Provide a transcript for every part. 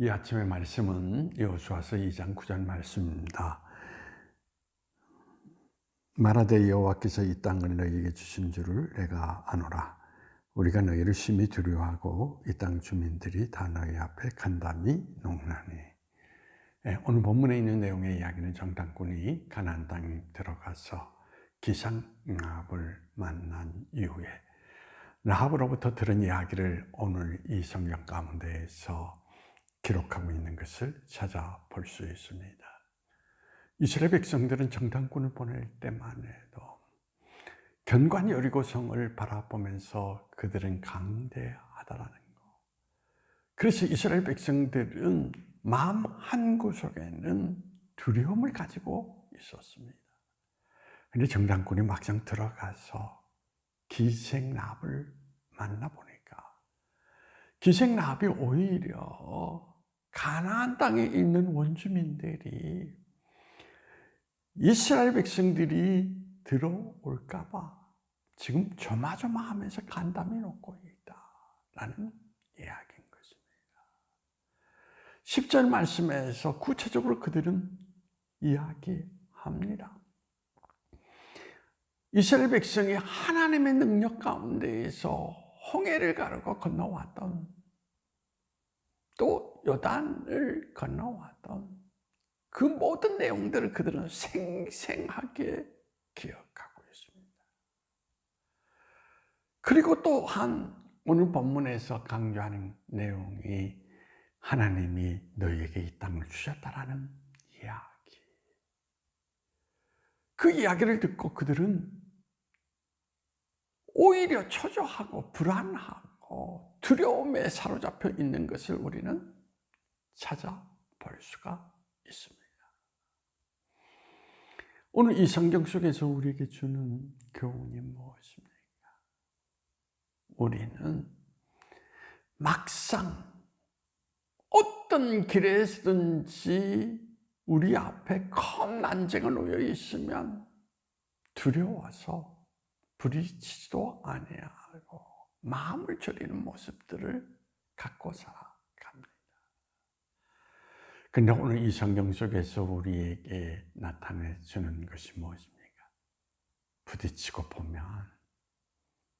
이 아침의 말씀은 여호수아서 2장 9절 말씀입니다. 말하되 여호와께서 이 땅을 너희에게 주신 줄을 내가 아노라. 우리가 너희를 심히 두려워하고 이 땅 주민들이 다 너희 앞에 간담이 농나니. 오늘 본문에 있는 내용의 이야기는 정탐꾼이 가나안 땅에 들어가서 기상 라합을 만난 이후에 라합으로부터 들은 이야기를 오늘 이 성경 가운데에서 기록하고 있는 것을 찾아볼 수 있습니다. 이스라엘 백성들은 정탐꾼을 보낼 때만 해도 견고한 여리고성을 바라보면서 그들은 강대하다라는 거. 그래서 이스라엘 백성들은 마음 한구석에는 두려움을 가지고 있었습니다. 그런데 정탐꾼이 막상 들어가서 기생라합을 만나보니까 기생라합이 오히려 가나안 땅에 있는 원주민들이 이스라엘 백성들이 들어올까 봐 지금 조마조마하면서 간담이 놓고 있다라는 이야기인 것입니다. 10절 말씀에서 구체적으로 그들은 이야기합니다. 이스라엘 백성이 하나님의 능력 가운데에서 홍해를 가르고 건너왔던, 또 요단을 건너왔던 그 모든 내용들을 그들은 생생하게 기억하고 있습니다. 그리고 또한 오늘 본문에서 강조하는 내용이 하나님이 너희에게 이 땅을 주셨다라는 이야기. 그 이야기를 듣고 그들은 오히려 초조하고 불안하고 두려움에 사로잡혀 있는 것을 우리는 찾아볼 수가 있습니다. 오늘 이 성경 속에서 우리에게 주는 교훈이 무엇입니까? 우리는 막상 어떤 길에서든지 우리 앞에 큰 난쟁이 놓여 있으면 두려워서 부딪히지도 아니하고 마음을 졸이는 모습들을 갖고 살아갑니다. 그런데 오늘 이 성경 속에서 우리에게 나타내 주는 것이 무엇입니까? 부딪히고 보면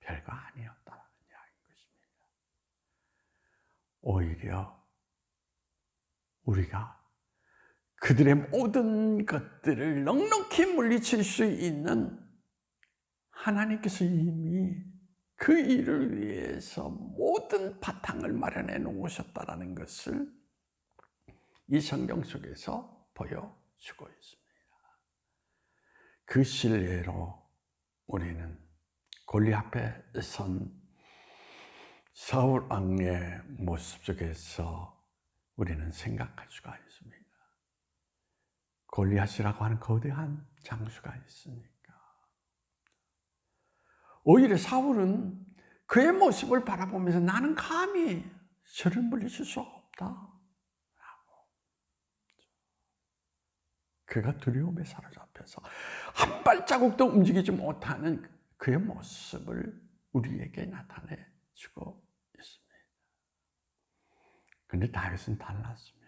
별거 아니었다는 이야기인 것입니다. 오히려 우리가 그들의 모든 것들을 넉넉히 물리칠 수 있는 하나님께서 이미 그 일을 위해서 모든 바탕을 마련해 놓으셨다는 것을 이 성경 속에서 보여주고 있습니다. 그 신뢰로 우리는 골리앗 앞에 선 사울 왕의 모습 속에서 우리는 생각할 수가 있습니다. 골리앗이라고 하는 거대한 장수가 있으니까 오히려 사울은 그의 모습을 바라보면서 나는 감히 저를 물리칠 수 없다. 그가 두려움에 사로잡혀서 한 발자국도 움직이지 못하는 그의 모습을 우리에게 나타내 주고 있습니다. 그런데 다윗은 달랐습니다.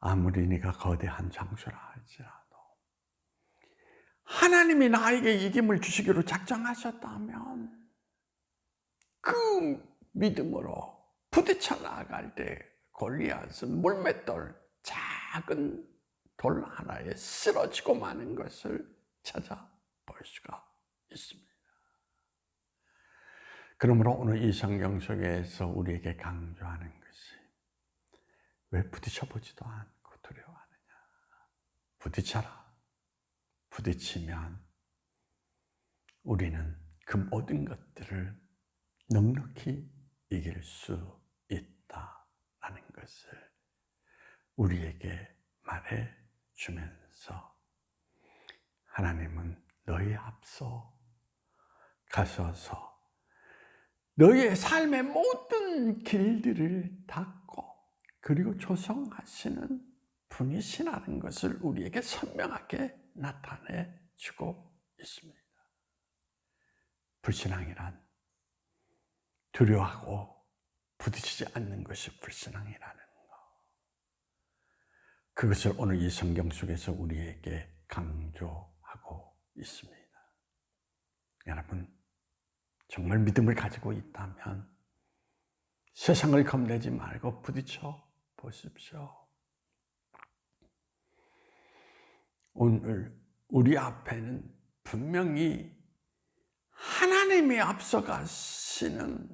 아무리 네가 거대한 장수라 할지라도 하나님이 나에게 이김을 주시기로 작정하셨다면 그 믿음으로 부딪혀 나아갈 때 골리앗은 물맷돌 작은 돌 하나에 쓰러지고 마는 것을 찾아볼 수가 있습니다. 그러므로 오늘 이 성경 속에서 우리에게 강조하는 것이 왜 부딪혀보지도 않고 두려워하느냐. 부딪혀라. 부딪히면 우리는 그 모든 것들을 넉넉히 이길 수 있다라는 것을 우리에게 말해 주면서 하나님은 너희 앞서 가셔서 너희의 삶의 모든 길들을 닫고 그리고 조성하시는 분이시라는 것을 우리에게 선명하게 나타내 주고 있습니다. 불신앙이란 두려워하고 부딪히지 않는 것이 불신앙이라는 것. 그것을 오늘 이 성경 속에서 우리에게 강조하고 있습니다. 여러분, 정말 믿음을 가지고 있다면 세상을 겁내지 말고 부딪혀 보십시오. 오늘 우리 앞에는 분명히 하나님이 앞서가시는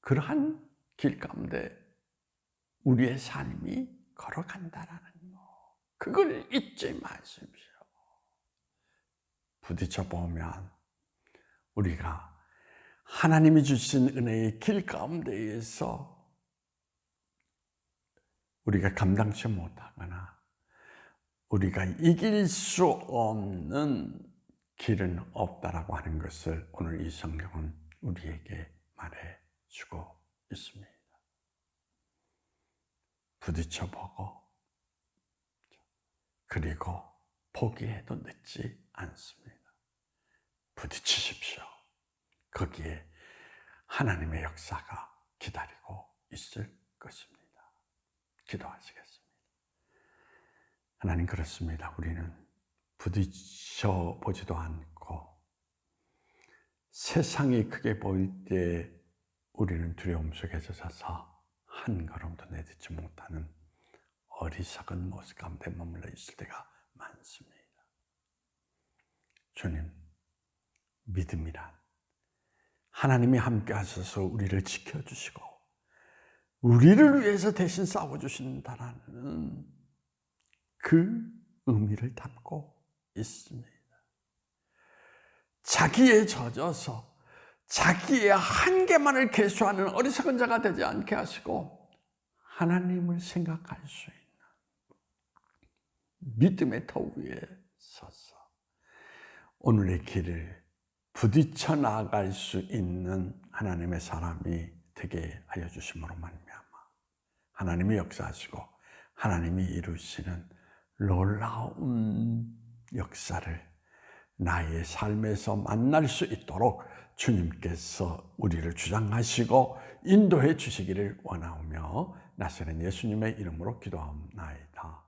그러한 길 가운데 우리의 삶이 걸어간다라는 거. 그걸 잊지 마십시오. 부딪혀 보면 우리가 하나님이 주신 은혜의 길 가운데에서 우리가 감당치 못하거나 우리가 이길 수 없는 길은 없다라고 하는 것을 오늘 이 성경은 우리에게 말해주고 있습니다. 부딪혀보고 그리고 포기해도 늦지 않습니다. 부딪히십시오. 거기에 하나님의 역사가 기다리고 있을 것입니다. 기도하시겠습니다. 하나님, 그렇습니다. 우리는 부딪혀 보지도 않고 세상이 크게 보일 때 우리는 두려움 속에 젖어서 한 걸음도 내딛지 못하는 어리석은 모습 가운데 머물러 있을 때가 많습니다. 주님, 믿음이란 하나님이 함께 하셔서 우리를 지켜주시고 우리를 위해서 대신 싸워주신다라는 그 의미를 담고 있습니다. 자기에 젖어서 자기의 한계만을 계수하는 어리석은 자가 되지 않게 하시고 하나님을 생각할 수 있는 믿음의 터 위에 서서 오늘의 길을 부딪혀 나아갈 수 있는 하나님의 사람이 되게 하여 주심으로 말미암아 하나님이 역사하시고 하나님이 이루시는 놀라운 역사를 나의 삶에서 만날 수 있도록 주님께서 우리를 주장하시고 인도해 주시기를 원하오며 나사렛 예수님의 이름으로 기도하옵나이다.